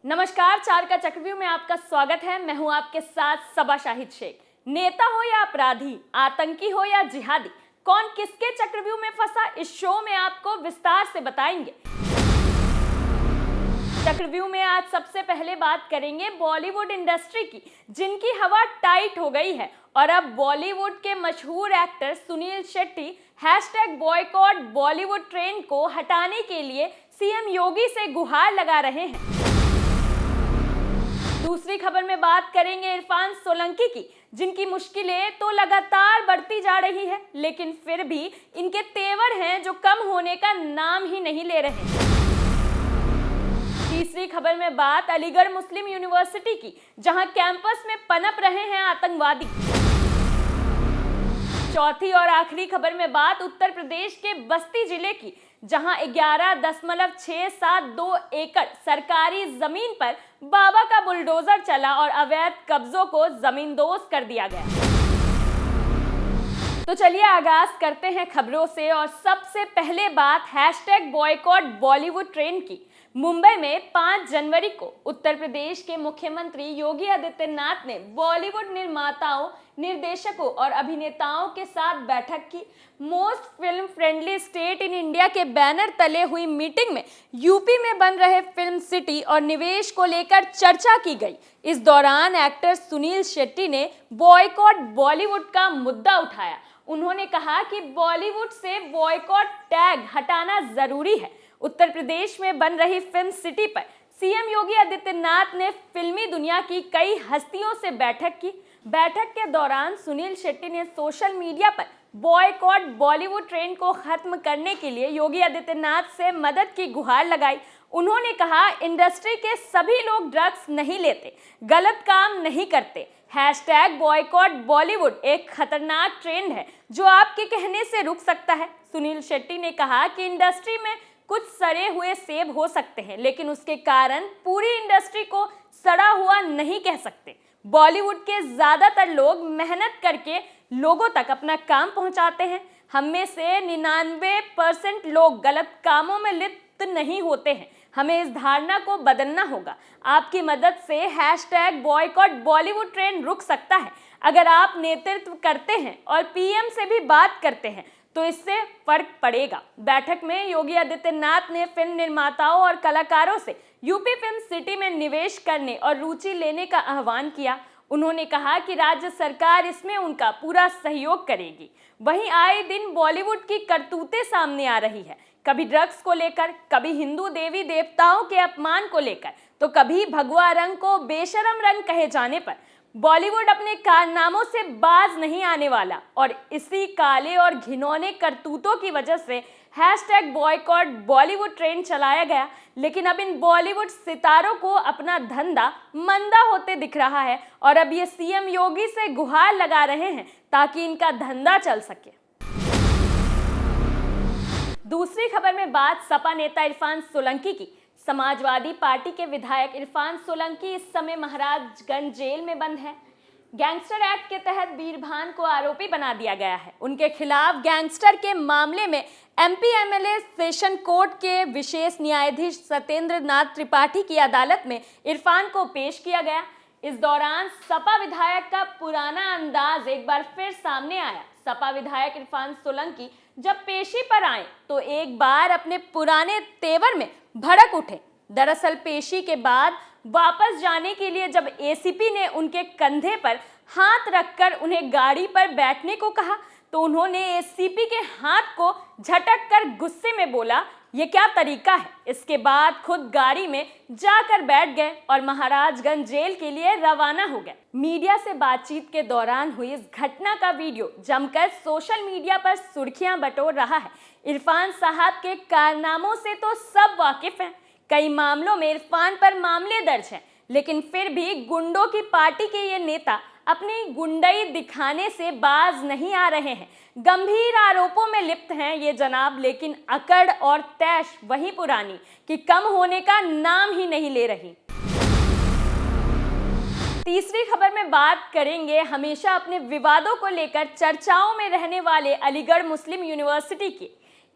नमस्कार, चार का चक्रव्यूह में आपका स्वागत है। मैं हूं आपके साथ सबा शाहिद शेख। नेता हो या अपराधी, आतंकी हो या जिहादी, कौन किसके चक्रव्यूह में फंसा, इस शो में आपको विस्तार से बताएंगे। चक्रव्यूह में आज सबसे पहले बात करेंगे बॉलीवुड इंडस्ट्री की, जिनकी हवा टाइट हो गई है और अब बॉलीवुड के मशहूर actor Sunil Shetty #boycott Bollywood trend को हटाने के लिए सीएम योगी से गुहार लगा रहे हैं। दूसरी खबर में बात करेंगे इरफान सोलंकी की, जिनकी मुश्किलें तो लगातार बढ़ती जा रही है, लेकिन फिर भी इनके तेवर हैं जो कम होने का नाम ही नहीं ले रहे। तीसरी खबर में बात अलीगढ़ मुस्लिम यूनिवर्सिटी की, जहां कैंपस में पनप रहे हैं आतंकवादी। चौथी और आखिरी खबर में बात उत्तर प्रदेश के बस्ती जिले की, जहां 11.672 एकड़ सरकारी जमीन पर बाबा का बुलडोजर चला और अवैध कब्जों को जमींदोज कर दिया गया। तो चलिए आगाज करते हैं खबरों से और सबसे पहले बात #बॉयकॉट बॉलीवुड ट्रेंड की। मुंबई में 5 जनवरी को उत्तर प्रदेश के मुख्यमंत्री योगी आदित्यनाथ ने बॉलीवुड निर्माताओं, निर्देशकों और अभिनेताओं के साथ बैठक की। Most film friendly state in India के बैनर तले हुई मीटिंग में यूपी में बन रहे फिल्म सिटी और निवेश को लेकर चर्चा की गई। इस दौरान एक्टर सुनील शेट्टी ने बॉयकॉट बॉलीवुड का मुद्दा उठाया। उन्होंने कहा कि बॉलीवुड से बॉयकॉट टैग हटाना जरूरी है। उत्तर प्रदेश में बन रही फिल्म सिटी पर सीएम योगी आदित्यनाथ ने फिल्मी दुनिया की कई हस्तियों से बैठक की। बैठक के दौरान सुनील शेट्टी ने सोशल मीडिया पर बॉयकॉट बॉलीवुड ट्रेंड को खत्म करने के लिए योगी आदित्यनाथ से मदद की गुहार लगाई। उन्होंने कहा, इंडस्ट्री के सभी लोग ड्रग्स नहीं लेते, गलत काम नहीं करते। #बॉयकॉट बॉलीवुड एक खतरनाक ट्रेंड है जो आपके कहने से रुक सकता है। सुनील शेट्टी ने कहा कि इंडस्ट्री में कुछ सड़े हुए सेब हो सकते हैं, लेकिन उसके कारण पूरी इंडस्ट्री को सड़ा हुआ नहीं कह सकते। बॉलीवुड के ज्यादातर लोग मेहनत करके लोगों तक अपना काम पहुंचाते हैं। हम में से 99% लोग गलत कामों में लिप्त नहीं होते हैं। हमें इस धारणा को बदलना होगा। आपकी मदद से #बॉयकॉट बॉलीवुड ट्रेंड रुक सकता है। अगर आप नेतृत्व करते हैं और पीएम से भी बात करते हैं तो इससे फर्क पड़ेगा। बैठक में योगी आदित्यनाथ ने फिल्म निर्माताओं और कलाकारों से यूपी फिल्म सिटी में निवेश करने और रुचि लेने का आह्वान किया। उन्होंने कहा कि राज्य सरकार इसमें उनका पूरा सहयोग करेगी। वहीं आए दिन बॉलीवुड की करतूतें सामने आ रही है, कभी ड्रग्स को लेकर, कभी हिंदू देवी देवताओं के अपमान को लेकर, तो कभी भगवा रंग को बेशरम रंग कहे जाने पर। बॉलीवुड अपने कारनामों से बाज नहीं आने वाला और इसी काले और घिनौने करतूतों की वजह से #बॉयकॉट बॉलीवुड ट्रेंड चलाया गया। लेकिन अब इन बॉलीवुड सितारों को अपना धंधा मंदा होते दिख रहा है और अब ये सीएम योगी से गुहार लगा रहे हैं ताकि इनका धंधा चल सके। दूसरी खबर में बात सपा नेता इरफान सोलंकी की। समाजवादी पार्टी के विधायक इरफान सोलंकी इस समय महाराजगंज जेल में बंद है। गैंगस्टर एक्ट के तहत बीरभान को आरोपी बना दिया गया है। उनके खिलाफ गैंगस्टर के मामले में एमपी एमएलए सेशन कोर्ट के विशेष न्यायाधीश सत्येंद्र नाथ त्रिपाठी की अदालत में इरफान को पेश किया गया। इस दौरान सपा विधायक का पुराना अंदाज एक बार फिर सामने आया। सपा विधायक इरफान सोलंकी जब पेशी पर आए तो एक बार अपने पुराने तेवर में भड़क उठे। दरअसल पेशी के बाद वापस जाने के लिए जब एसीपी ने उनके कंधे पर हाथ रखकर उन्हें गाड़ी पर बैठने को कहा तो उन्होंने एसीपी के हाथ को झटक कर गुस्से में बोला, ये क्या तरीका है। इसके बाद खुद गाड़ी में जाकर बैठ गए और महाराजगंज जेल के लिए रवाना हो गए। मीडिया से बातचीत के दौरान हुई इस घटना का वीडियो जमकर सोशल मीडिया पर सुर्खियां बटोर रहा है। इरफान साहब के कारनामों से तो सब वाकिफ हैं। कई मामलों में इरफान पर मामले दर्ज हैं, लेकिन फिर भी गुंडों की पार्टी के ये नेता अपनी गुंडई दिखाने से बाज नहीं आ रहे हैं। गंभीर आरोपों में लिप्त हैं ये जनाब, लेकिन अकड़ और तैश वही पुरानी कि कम होने का नाम ही नहीं ले रही। तीसरी खबर में बात करेंगे हमेशा अपने विवादों को लेकर चर्चाओं में रहने वाले अलीगढ़ मुस्लिम यूनिवर्सिटी की।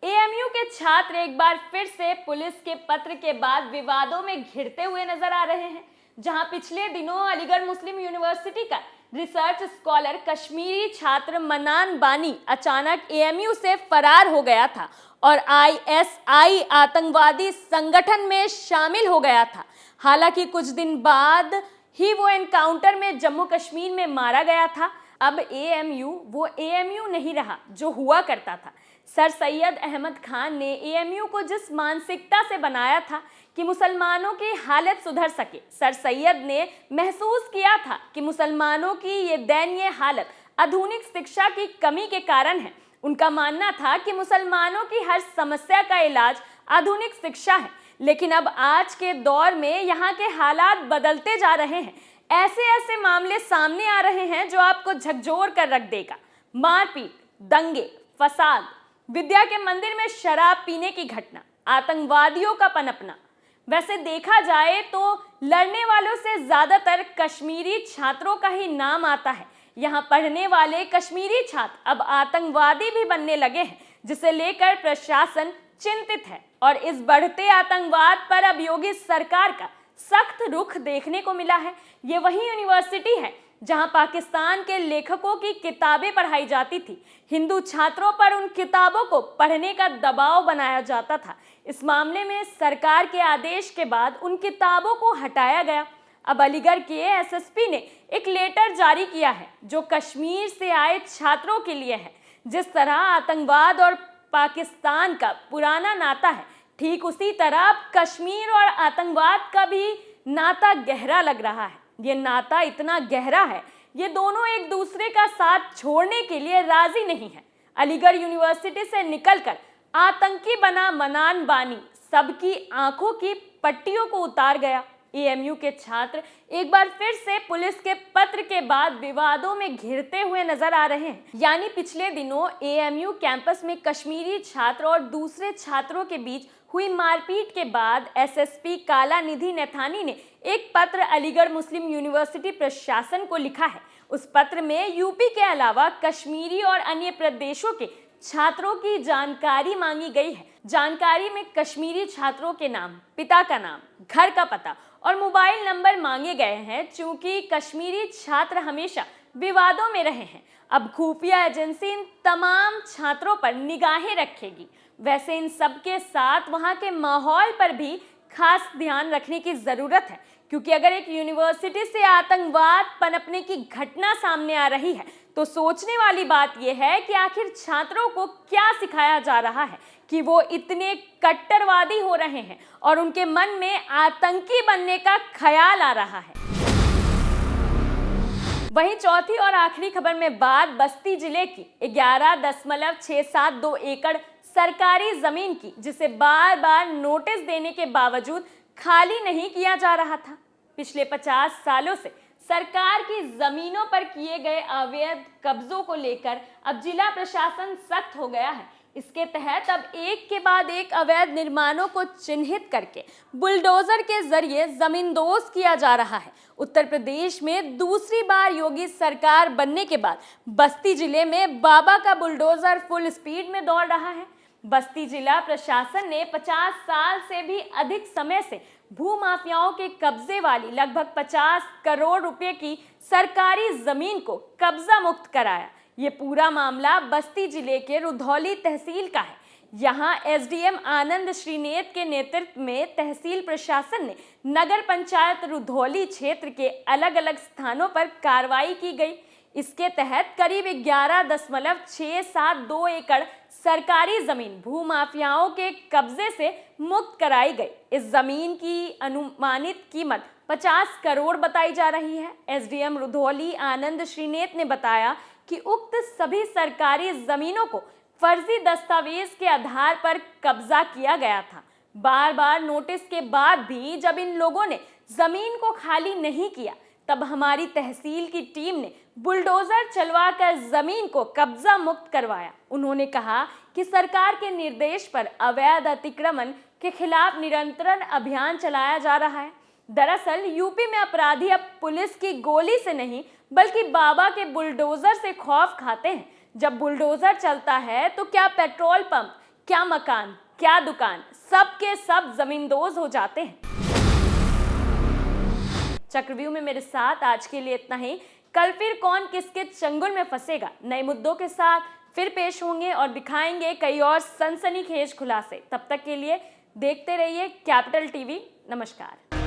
एएमयू के छात्र एक बार फिर से पुलिस के पत्र के बाद विवादों में घिरते हुए नजर आ रहे हैं। जहां पिछले दिनों अलीगढ़ मुस्लिम यूनिवर्सिटी का रिसर्च स्कॉलर कश्मीरी छात्र मनान बानी अचानक एएमयू से फरार हो गया था और आईएसआई आतंकवादी संगठन में शामिल हो गया था। हालांकि कुछ दिन बाद ही वो एनकाउंटर में जम्मू कश्मीर में मारा गया था। अब एएमयू वो एएमयू नहीं रहा जो हुआ करता था। सर सैयद अहमद खान ने एएमयू को जिस मानसिकता से बनाया था कि मुसलमानों की हालत सुधर सके, सर सैयद ने महसूस किया था कि मुसलमानों की ये दयनीय हालत आधुनिक शिक्षा की कमी के कारण है। उनका मानना था कि मुसलमानों की हर समस्या का इलाज आधुनिक शिक्षा है, लेकिन अब आज के दौर में यहाँ के हालात बदलते जा रहे हैं। ऐसे ऐसे मामले सामने आ रहे हैं जो आपको झकझोर कर रख देगा। मारपीट, दंगे, फसाद, विद्या के मंदिर में शराब पीने की घटना, आतंकवादियों का पनपना। वैसे देखा जाए तो लड़ने वालों से ज्यादातर कश्मीरी छात्रों का ही नाम आता है। यहाँ पढ़ने वाले कश्मीरी छात्र अब आतंकवादी भी बनने लगे हैं, जिसे लेकर प्रशासन चिंतित है। और इस बढ़ते आतंकवाद पर अब योगी सरकार का सख्त रुख देखने को मिला है। ये वही यूनिवर्सिटी है जहां पाकिस्तान के लेखकों की किताबें पढ़ाई जाती थी। हिंदू छात्रों पर उन किताबों को पढ़ने का दबाव बनाया जाता था। इस मामले में सरकार के आदेश के बाद उन किताबों को हटाया गया। अब अलीगढ़ के एसएसपी ने एक लेटर जारी किया है जो कश्मीर से आए छात्रों के लिए है। जिस तरह आतंकवाद और पाकिस्तान का पुराना नाता है, ठीक उसी तरह कश्मीर और आतंकवाद का भी नाता गहरा लग रहा है। ये नाता इतना गहरा है, ये दोनों एक दूसरे का साथ छोड़ने के लिए राजी नहीं है। अलीगढ़ यूनिवर्सिटी से निकलकर आतंकी बना मनान बानी सबकी आंखों की पट्टियों को उतार गया। एएमयू के छात्र एक बार फिर से पुलिस के पत्र के बाद विवादों में घिरते हुए नजर आ रहे हैं। यानी पिछले दिनों एएमयू कैंपस में कश्मीरी छात्र और दूसरे छात्रों के बीच हुई मारपीट के बाद एसएसपी कालानिधि नैथानी ने एक पत्र अलीगढ़ मुस्लिम यूनिवर्सिटी प्रशासन को लिखा है। उस पत्र में यूपी के अलावा कश्मीरी और अन्य प्रदेशों के छात्रों की जानकारी मांगी गई है। जानकारी में कश्मीरी छात्रों के नाम, पिता का नाम, घर का पता और मोबाइल नंबर मांगे गए हैं। चूंकि कश्मीरी छात्र हमेशा विवादों में रहे हैं, अब खुफिया एजेंसी इन तमाम छात्रों पर निगाहें रखेगी। वैसे इन सब के साथ वहाँ के माहौल पर भी खास ध्यान रखने की जरूरत है, क्योंकि अगर एक यूनिवर्सिटी से आतंकवाद पनपने की घटना सामने आ रही है तो सोचने वाली बात यह है कि आखिर छात्रों को क्या सिखाया जा रहा है कि वो इतने कट्टरवादी हो रहे हैं और उनके मन में आतंकी बनने का ख्याल आ रहा है। वहीं चौथी और आखिरी खबर में बात बस्ती जिले की 11.672 एकड़ सरकारी जमीन की, जिसे बार बार नोटिस देने के बावजूद खाली नहीं किया जा रहा था। पिछले 50 सालों से सरकार की जमीनों पर किए गए अवैध कब्जों को लेकर अब जिला प्रशासन सख्त हो गया है। इसके तहत अब एक के बाद एक अवैध निर्माणों को चिन्हित करके बुलडोजर के जरिए जमींदोज किया जा रहा है। उत्तर प्रदेश में दूसरी बार योगी सरकार बनने के बाद बस्ती जिले में बाबा का बुलडोजर फुल स्पीड में दौड़ रहा है। बस्ती जिला प्रशासन ने 50 साल से भी अधिक समय से भू माफियाओं के कब्जे वाली लगभग 50 करोड़ रुपए की सरकारी जमीन को कब्जा मुक्त कराया। ये पूरा मामला बस्ती जिले के रुधौली तहसील का है। यहाँ एसडीएम आनंद श्रीनेत के नेतृत्व में तहसील प्रशासन ने नगर पंचायत रुधौली क्षेत्र के अलग अलग स्थानों पर कार्रवाई की गई। इसके तहत करीब 11.672 एकड़ सरकारी जमीन भू माफियाओं के कब्जे से मुक्त कराई गई। इस जमीन की अनुमानित कीमत 50 करोड़ बताई जा रही है। एसडीएम रुधौली आनंद श्रीनेत ने बताया कि उक्त सभी सरकारी जमीनों को फर्जी दस्तावेज के आधार पर कब्जा किया गया था। बार बार नोटिस के बाद भी जब इन लोगों ने जमीन को खाली नहीं किया, तब हमारी तहसील की टीम ने बुलडोजर चलवाकर जमीन को कब्जा मुक्त करवाया। उन्होंने कहा कि सरकार के निर्देश पर अवैध अतिक्रमण के खिलाफ निरंतर अभियान चलाया जा रहा है। दरअसल यूपी में अपराधी अब पुलिस की गोली से नहीं बल्कि बाबा के बुलडोजर से खौफ खाते हैं। जब बुलडोजर चलता है तो क्या पेट्रोल पंप, क्या मकान, क्या दुकान, सब के सब जमींदोज हो जाते हैं। चक्रव्यूह में मेरे साथ आज के लिए इतना ही। कल फिर कौन किसके चंगुल में फंसेगा, नए मुद्दों के साथ फिर पेश होंगे और दिखाएंगे कई और सनसनीखेज खुलासे। तब तक के लिए देखते रहिए कैपिटल टीवी। नमस्कार।